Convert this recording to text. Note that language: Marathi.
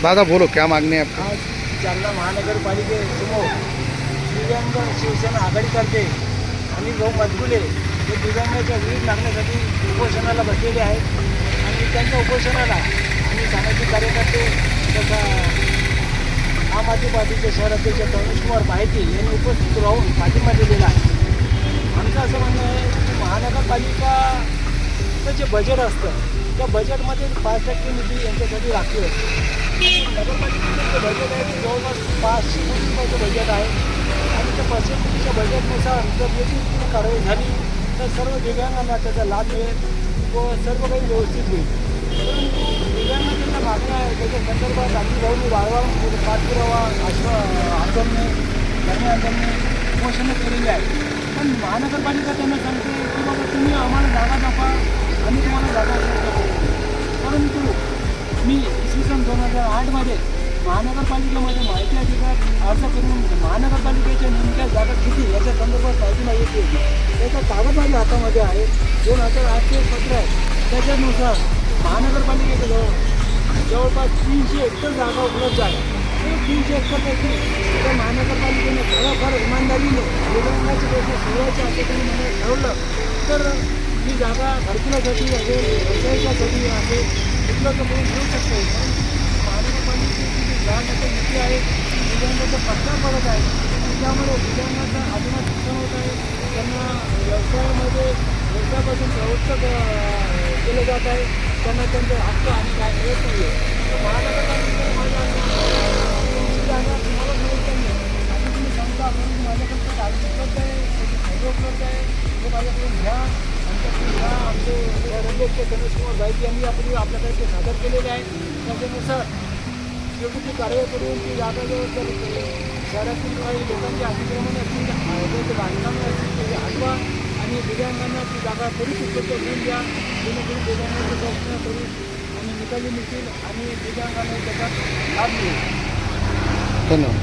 दादा बोलो, क्या मागणी आहे आपकी? आज जालना महानगरपालिकेसमोर दिव्यांग शिवसेना आघाडी करते आणि भाऊ मजबुले हे दिव्यांगाच्या विविध मागण्यासाठी उपोषणाला बसलेले आहेत आणि त्यांच्या उपोषणाला आम्ही सामाजिक कार्यकर्ते तथा आम आदमी पार्टीचे शहराध्यक्ष रमेश कुमार बाहेती यांनी उपस्थित राहून पाठिंबा दिलेला आहे. आमचं असं म्हणणं आहे की महानगरपालिकाचं जे बजेट असतं त्या बजेटमध्ये 5% निधी यांच्यासाठी राखीव असते. नगरपालिकेचं जे बजेट आहे ते जवळपास 500 कोटी रुपयाचं बजेट आहे आणि त्या 500 कोटीच्या बजेटनुसार जर याची पूर्ण कारवाई झाली तर सर्व दिव्यांगांना त्याचा लाभ मिळेल व सर्व काही व्यवस्थित होईल. परंतु दिव्यांगांच्या मागण्या आहे त्याच्या संदर्भात आम्ही भाऊनी वारंवार पाठपुरावा आंदोलने धरणे आंदोलने उपोषणं केलेली आहे. पण महानगरपालिका त्यांना सांगते की बाबा तुम्ही आम्हाला जागा दाखवा आम्ही तुम्हाला जागा देतो. परंतु मी इसवी सन 2008मध्ये महानगरपालिकेमध्ये माहिती अधिकार अर्ज करून महानगरपालिकेच्या नेमक्या जागा किती याच्या संदर्भात माहिती मागितली होती. त्याचा कागद माझ्या हातामध्ये आहे. 2008चे पत्र आहे. त्याच्यानुसार महानगरपालिकेजवळ जवळपास 300 हेक्टर जागा उपलब्ध आहे. 300 हेक्टरपैकी त्या महानगरपालिकेने खरोखर इमानदारीने दिव्यांगाचे पैसे सोडायचे असे त्यांनी मला ठरवलं तर ही जागा घरकुलासाठी असेल व्यवसायासाठी असेल उपलब्ध करून ठेवू शकते. महानगरपालिकेची जी जागाची नीती आहे दिव्यांगाचा प्रचार करत आहे त्यामुळे दिव्यांगाचा अजूनच शिक्षण होत आहे. त्यांना व्यवसायापासून प्रवृत्त केलं जात आहे. त्यांना त्यांचे हक्क आणि काय मिळत नाही आहे. तर महानगरपालिकेने जागा तुम्हाला मिळत नाही आणि तुम्ही सांगता म्हणून माझ्याकडे कागद उपलब्ध आहे त्याचे फायदे उपलब्ध आहे ते माझ्याकडून घ्या आमच्याकडून घ्या. आमचे शहराध्यक्ष रमेश कुमार बाहेती यांनी आपल्याकडे ते सादर केलेले आहे. त्याच्यानुसार योग्य ती कारवाई करून ती जागा जर शहरातील काही लोकांचे अतिक्रमण असतील त्याचे बांधकामे असतील त्याचे हटवा आणि दिव्यांगांना ती जागा त्वरित उपलब्ध करून द्या जेणेकरून दिव्यांगांचे प्रश्न त्वरित आणि निकाली मिळतील आणि दिव्यांगांना त्याचा लाभ मिळेल. धन्यवाद.